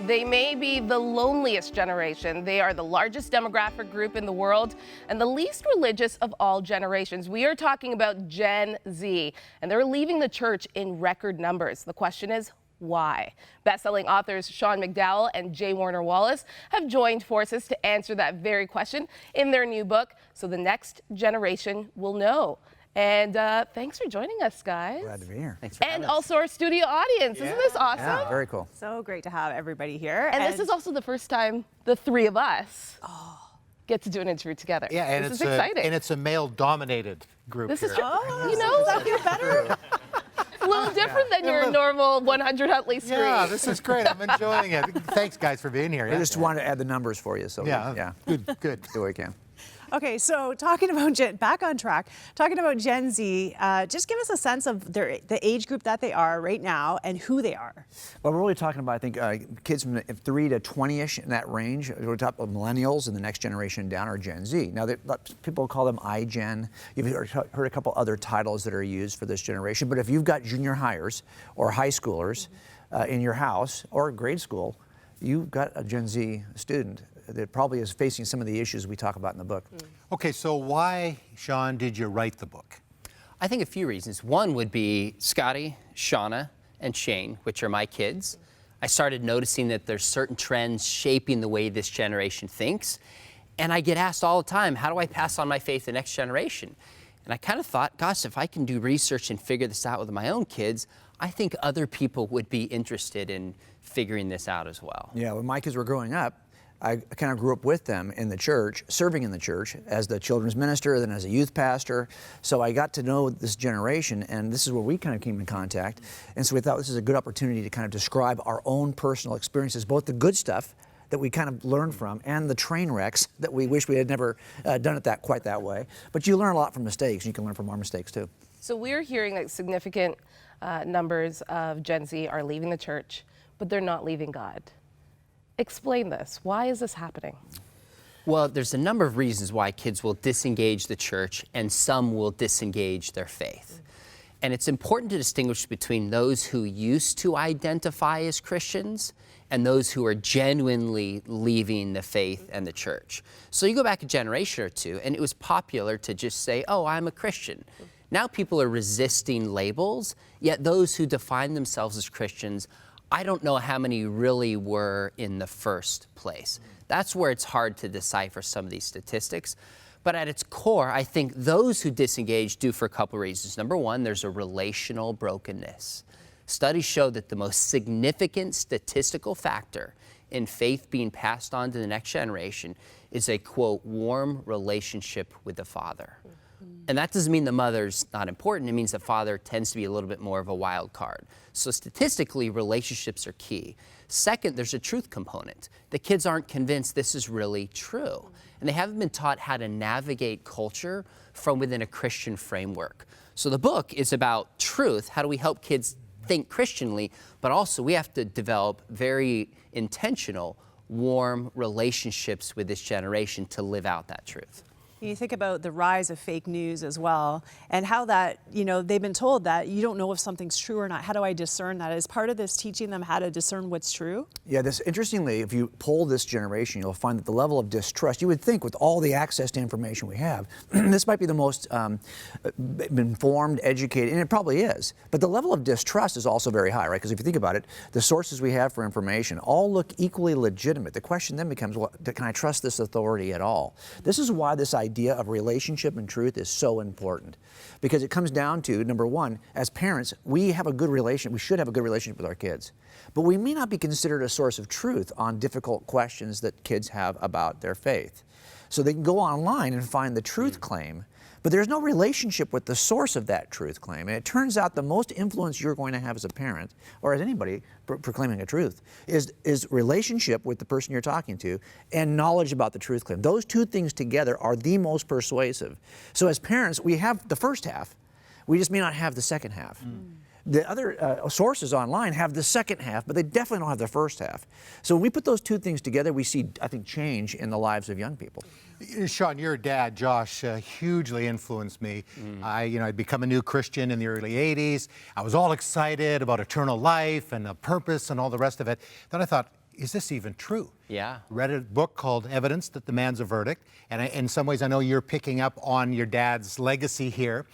They may be the loneliest generation. They are the largest demographic group in the world and the least religious of all generations. We are talking about Gen Z, and they're leaving the church in record numbers. The question is, why? Best-selling authors Sean McDowell and Warner Wallace have joined forces to answer that very question in their new book, So the Next Generation Will Know. And thanks for joining us, guys. Glad to be here. Thanks for having And us. also our studio audience. Isn't this awesome? Yeah, very cool. So great to have everybody here. And this is also the first time the three of us get to do an interview together. Yeah, and this it's is exciting. and it's a male-dominated group. This here. is true. Oh, You know, does that feel better? it's a little different than your normal 100 Huntley screen. Yeah, this is great. I'm enjoying it. Thanks, guys, for being here. I just wanted to add the numbers for you, so Yeah. Good. do what I can. Okay, so talking about back on track, talking about Gen Z, just give us a sense of the age group that they are right now and who they are. Well, we're really talking about, I think, kids from 3 to 20-ish in that range. We're talking about millennials and the next generation down are Gen Z. Now, people call them iGen. You've heard a couple other titles that are used for this generation. But if you've got junior hires or high schoolers in your house or grade school, you've got a Gen Z student that probably is facing some of the issues we talk about in the book. Okay, so why, Sean, did you write the book? I think a few reasons. One would be Scotty, Shauna, and Shane, which are my kids. I started noticing that there's certain trends shaping the way this generation thinks. And I get asked all the time, how do I pass on my faith to the next generation? And I kind of thought, gosh, if I can do research and figure this out with my own kids, I think other people would be interested in figuring this out as well. Yeah, when my kids were growing up, I kind of grew up with them in the church, serving in the church as the children's minister, then as a youth pastor. So I got to know this generation, and this is where we kind of came in contact. And so we thought this is a good opportunity to kind of describe our own personal experiences, both the good stuff that we kind of learned from and the train wrecks that we wish we had never done it quite that way. But you learn a lot from mistakes. You can learn from our mistakes too. So we're hearing that significant numbers of Gen Z are leaving the church, but they're not leaving God. Explain this. Why is this happening? Well, there's a number of reasons why kids will disengage the church and some will disengage their faith. And it's important to distinguish between those who used to identify as Christians and those who are genuinely leaving the faith and the church. So you go back a generation or two, and it was popular to just say, oh, I'm a Christian. Now people are resisting labels, yet those who define themselves as Christians, I don't know how many really were in the first place. That's where it's hard to decipher some of these statistics. But at its core, I think those who disengage do for a couple of reasons. Number one, there's a relational brokenness. Studies show that the most significant statistical factor in faith being passed on to the next generation is a, quote, warm relationship with the father. And that doesn't mean the mother's not important. It means the father tends to be a little bit more of a wild card. So statistically, relationships are key. Second, there's a truth component. The kids aren't convinced this is really true. And they haven't been taught how to navigate culture from within a Christian framework. So the book is about truth. How do we help kids think Christianly? But also we have to develop very intentional, warm relationships with this generation to live out that truth. You think about the rise of fake news as well, and how that, they've been told that you don't know if something's true or not. How do I discern that? Is part of this teaching them how to discern what's true? Yeah, Interestingly, if you poll this generation, you'll find that the level of distrust, you would think with all the access to information we have, this might be the most informed, educated, and it probably is. But the level of distrust is also very high, right? Because if you think about it, the sources we have for information all look equally legitimate. The question then becomes, well, can I trust this authority at all? This is why this idea of relationship and truth is so important, because it comes down to, number one, as parents, we should have a good relationship with our kids, but we may not be considered a source of truth on difficult questions that kids have about their faith. So they can go online and find the truth claim, but there's no relationship with the source of that truth claim. And it turns out the most influence you're going to have as a parent, or as anybody proclaiming a truth, is relationship with the person you're talking to and knowledge about the truth claim. Those two things together are the most persuasive. So as parents, we have the first half. We just may not have the second half. The other sources online have the second half, but they definitely don't have the first half. So when we put those two things together, we see, I think, change in the lives of young people. Sean, your dad, Josh, hugely influenced me. I'd become a new Christian in the early 80s. I was all excited about eternal life and a purpose and all the rest of it. Then I thought, is this even true? Yeah. Read a book called Evidence That Demands a Verdict, and in some ways I know you're picking up on your dad's legacy here.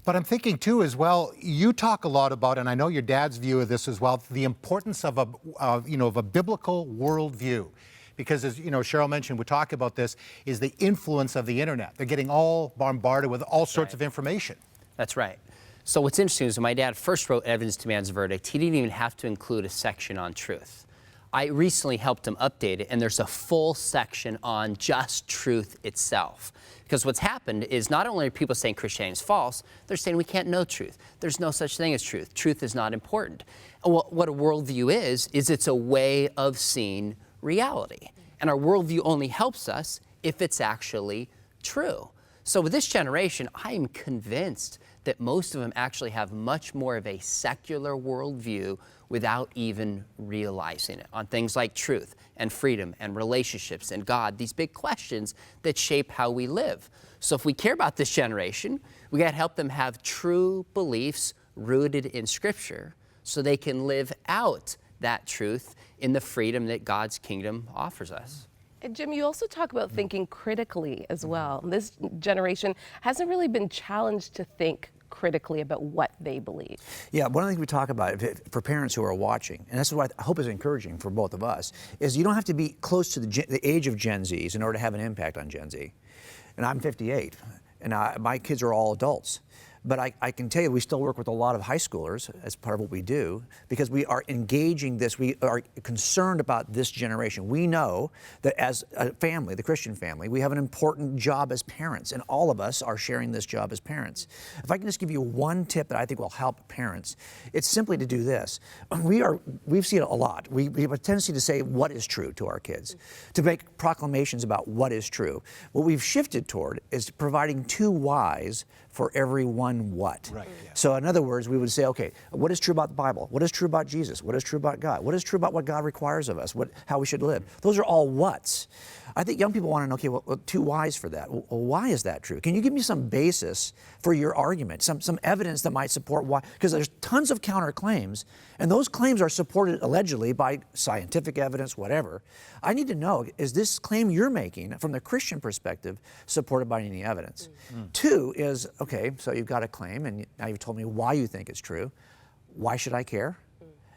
But I'm thinking too as well, you talk a lot about, and I know your dad's view of this as well, the importance of a biblical worldview. Because as Cheryl mentioned, we talk about this, is the influence of the internet. They're getting all bombarded with all sorts of information. That's right. So what's interesting is when my dad first wrote Evidence Demands a Verdict, he didn't even have to include a section on truth. I recently helped him update it, and there's a full section on just truth itself. Because what's happened is not only are people saying Christianity is false, they're saying we can't know truth. There's no such thing as truth. Truth is not important. What a worldview is it's a way of seeing reality. And our worldview only helps us if it's actually true. So with this generation, I am convinced that most of them actually have much more of a secular worldview without even realizing it, on things like truth and freedom and relationships and God, these big questions that shape how we live. So if we care about this generation, we got to help them have true beliefs rooted in Scripture so they can live out that truth in the freedom that God's kingdom offers us. And Jim, you also talk about thinking critically as well. This generation hasn't really been challenged to think critically about what they believe. Yeah, one of the things we talk about for parents who are watching, and this is what I hope is encouraging for both of us, is you don't have to be close to the age of Gen Zs in order to have an impact on Gen Z. And I'm 58, and my kids are all adults. But I can tell you, we still work with a lot of high schoolers as part of what we do, because we are engaging this, we are concerned about this generation. We know that as a family, the Christian family, we have an important job as parents, and all of us are sharing this job as parents. If I can just give you one tip that I think will help parents, it's simply to do this. We've seen it a lot. We have a tendency to say what is true to our kids, to make proclamations about what is true. What we've shifted toward is providing 2 whys for every one what. Right, yeah. So in other words, we would say, okay, what is true about the Bible? What is true about Jesus? What is true about God? What is true about what God requires of us? How we should live? Those are all whats. I think young people want to know, okay, well, 2 whys for that. Well, why is that true? Can you give me some basis for your argument, some evidence that might support why? Because there's tons of counterclaims, and those claims are supported allegedly by scientific evidence, whatever. I need to know, is this claim you're making from the Christian perspective supported by any evidence? 2 is, okay, so you've got a claim, and now you've told me why you think it's true. Why should I care?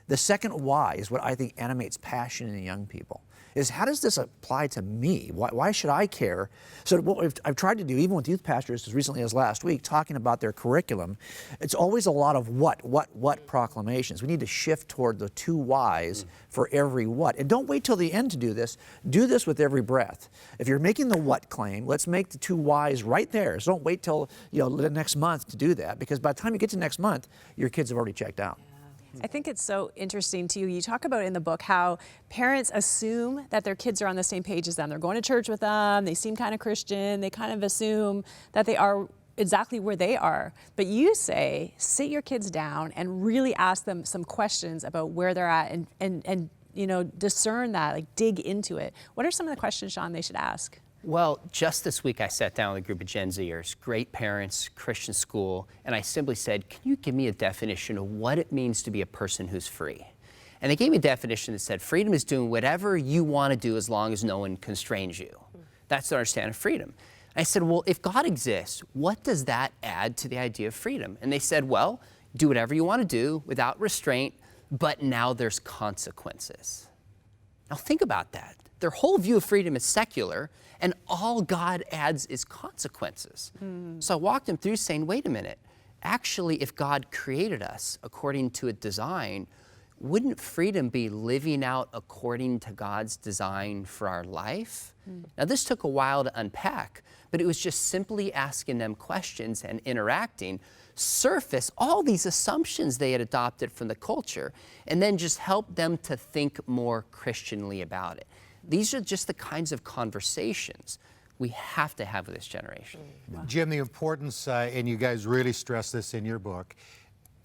The second why is what I think animates passion in young people, is how does this apply to me? Why should I care? So what I've tried to do, even with youth pastors as recently as last week, talking about their curriculum, it's always a lot of what proclamations. We need to shift toward the 2 whys for every what. And don't wait till the end to do this. Do this with every breath. If you're making the what claim, let's make the 2 whys right there. So don't wait till the next month to do that, because by the time you get to next month, your kids have already checked out. I think it's so interesting too. You talk about in the book how parents assume that their kids are on the same page as them. They're going to church with them. They seem kind of Christian. They kind of assume that they are exactly where they are. But you say, sit your kids down and really ask them some questions about where they're at and discern that, like dig into it. What are some of the questions, Sean, they should ask? Well, just this week I sat down with a group of Gen Zers, great parents, Christian school, and I simply said, can you give me a definition of what it means to be a person who's free? And they gave me a definition that said, freedom is doing whatever you want to do as long as no one constrains you. That's their understanding of freedom. I said, well, if God exists, what does that add to the idea of freedom? And they said, well, do whatever you want to do without restraint, but now there's consequences. Now think about that. Their whole view of freedom is secular, and all God adds is consequences. So I walked them through saying, wait a minute, actually, if God created us according to a design, wouldn't freedom be living out according to God's design for our life? Now, this took a while to unpack, but it was just simply asking them questions and interacting, surface all these assumptions they had adopted from the culture, and then just help them to think more Christianly about it. These are just the kinds of conversations we have to have with this generation. Wow. Jim, the importance, and you guys really stress this in your book,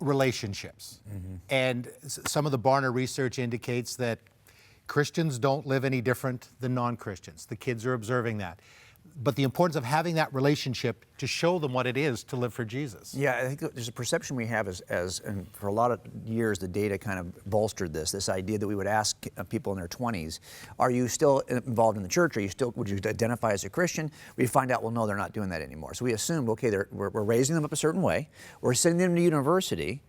relationships. And some of the WARNER research indicates that Christians don't live any different than non-Christians. The kids are observing that. but the importance of having that relationship to show them what it is to live for Jesus. Yeah, I think there's a perception we have and for a lot of years the data kind of bolstered this idea that we would ask people in their 20s, are you still involved in the church? Would you identify as a Christian? We find out, well, no, they're not doing that anymore. So we assumed, okay, we're raising them up a certain way, we're sending them to university,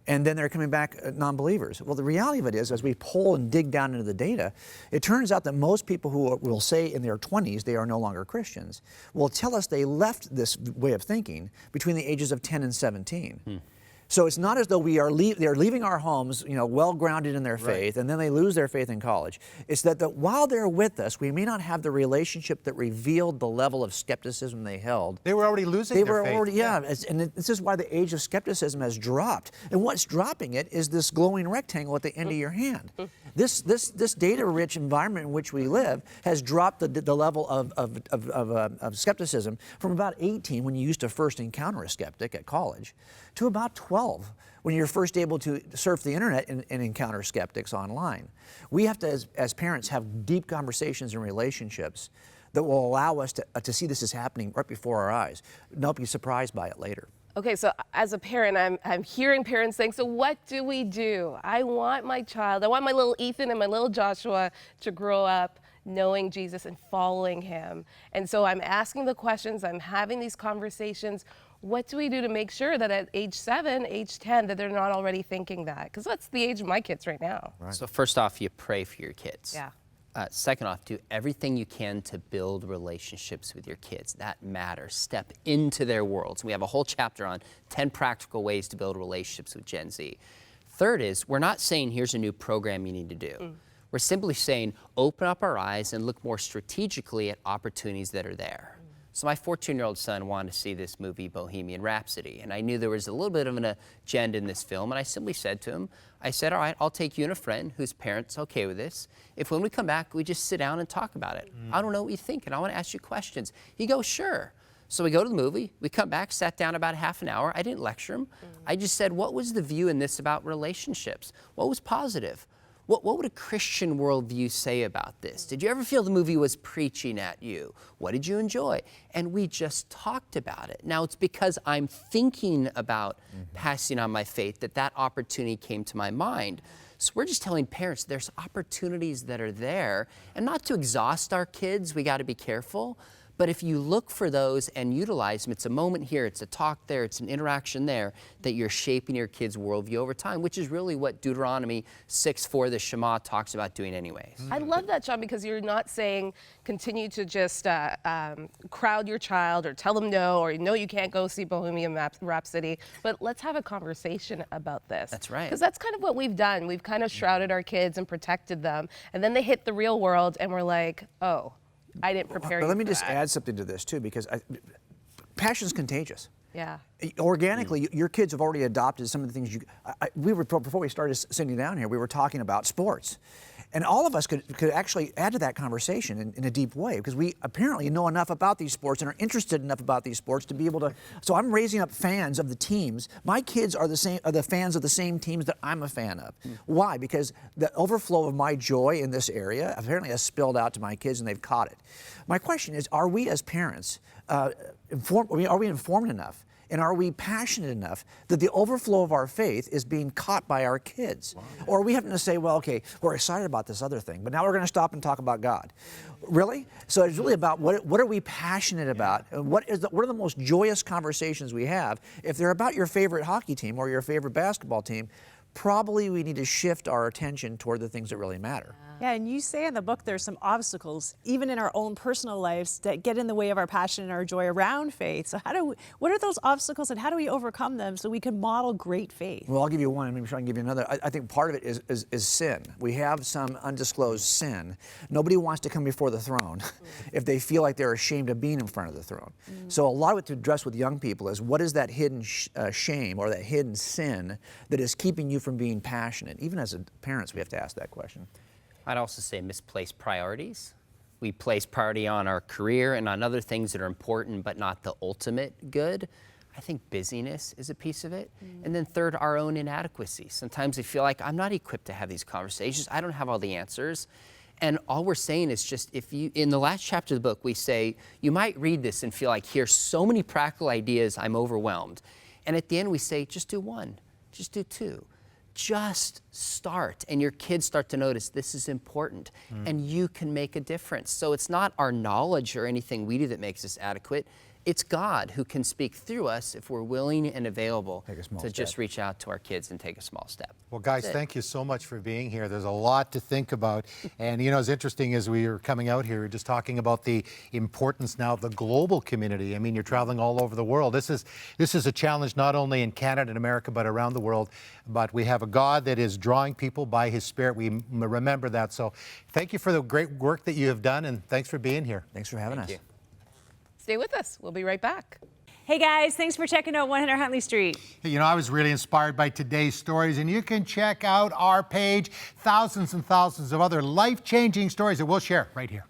and then they're coming back non-believers. Well, the reality of it is, as we pull and dig down into the data, it turns out that most people who will say in their 20s they are no longer Christians will tell us they left this way of thinking between the ages of 10 and 17. So it's not as though they're leaving our homes, well grounded in their faith, and then they lose their faith in college. It's that while they're with us, we may not have the relationship that revealed the level of skepticism they held. They were already losing their faith. And this is why the age of skepticism has dropped. And what's dropping it is this glowing rectangle at the end of your hand. This data-rich environment in which we live has dropped the level of skepticism from about 18, when you used to first encounter a skeptic at college, to about 12, when you're first able to surf the internet and encounter skeptics online. We have to, as parents, have deep conversations and relationships that will allow us to see this is happening right before our eyes, not be surprised by it later. Okay, so as a parent, I'm hearing parents saying, so what do we do? I want my little Ethan and my little Joshua to grow up knowing Jesus and following him. And so I'm asking the questions, I'm having these conversations. What do we do to make sure that at age 7, age 10, that they're not already thinking that? Because that's the age of my kids right now. Right. So first off, you pray for your kids. Yeah. Second off, do everything you can to build relationships with your kids. That matters. Step into their worlds. We have a whole chapter on 10 practical ways to build relationships with Gen Z. Third is, we're not saying here's a new program you need to do. We're simply saying open up our eyes and look more strategically at opportunities that are there. So my 14-year-old son wanted to see this movie, Bohemian Rhapsody, and I knew there was a little bit of an agenda in this film, and I simply said to him, I said, all right, I'll take you and a friend whose parents okay with this. If when we come back, we just sit down and talk about it. I don't know what you think, and I want to ask you questions. He goes, sure. So we go to the movie, we come back, sat down about half an hour. I didn't lecture him. I just said, what was the view in this about relationships? What was positive? What would a Christian worldview say about this? Did you ever feel the movie was preaching at you? What did you enjoy? And we just talked about it. Now, it's because I'm thinking about passing on my faith that opportunity came to my mind. So we're just telling parents there's opportunities that are there, and not to exhaust our kids, we got to be careful. But if you look for those and utilize them, it's a moment here, it's a talk there, it's an interaction there, that you're shaping your kids' worldview over time, which is really what Deuteronomy 6:4, the Shema, talks about doing anyways. I love that, John, because you're not saying continue to just crowd your child or tell them no, or no, you can't go see Bohemian Rhapsody, but let's have a conversation about this. That's right. Because that's kind of what we've done. We've kind of shrouded our kids and protected them, and then they hit the real world, and we're like, oh, I didn't prepare you But let me for just that. add something to this too, because passion's contagious. Yeah. Organically, your kids have already adopted some of the things before we started sitting down here, we were talking about sports. And all of us could actually add to that conversation in a deep way, because we apparently know enough about these sports and are interested enough about these sports to be able to. So I'm raising up fans of the teams. My kids are the fans of the same teams that I'm a fan of. Why? Because the overflow of my joy in this area apparently has spilled out to my kids, and they've caught it. My question is, are we as parents informed? Are we informed enough? And are we passionate enough that the overflow of our faith is being caught by our kids? Wow. Or are we having to say, well, okay, we're excited about this other thing, but now we're going to stop and talk about God? Really? So it's really about what are we passionate about? And what are the most joyous conversations we have? If they're about your favorite hockey team or your favorite basketball team, probably we need to shift our attention toward the things that really matter. Yeah, and you say in the book there's some obstacles, even in our own personal lives, that get in the way of our passion and our joy around faith. So what are those obstacles, and how do we overcome them so we can model great faith? Well, I'll give you one, and maybe I can give you another. I think part of it is sin. We have some undisclosed sin. Nobody wants to come before the throne if they feel like they're ashamed of being in front of the throne. So a lot of it to address with young people is, what is that hidden shame or that hidden sin that is keeping you from being passionate? Even as parents, we have to ask that question. I'd also say misplaced priorities. We place priority on our career and on other things that are important but not the ultimate good. I think busyness is a piece of it. And then third, our own inadequacy. Sometimes we feel like I'm not equipped to have these conversations. I don't have all the answers. And all we're saying is just, if you, in the last chapter of the book, we say, you might read this and feel like, here's so many practical ideas, I'm overwhelmed. And at the end we say, just do one, just do two. Just start, and your kids start to notice this is important, and you can make a difference. So it's not our knowledge or anything we do that makes us adequate. It's God who can speak through us if we're willing and available to just reach out to our kids and take a small step. Well, guys, thank you so much for being here. There's a lot to think about. And, you know, it's interesting as we were coming out here, we were just talking about the importance now of the global community. I mean, you're traveling all over the world. This is a challenge not only in Canada and America, but around the world. But we have a God that is drawing people by His Spirit. We remember that. So thank you for the great work that you have done, and thanks for being here. Thanks for having us. you. Stay with us. We'll be right back. Hey guys, thanks for checking out 100 Huntley Street. Hey, you know, I was really inspired by today's stories, and you can check out our page, thousands and thousands of other life-changing stories that we'll share right here.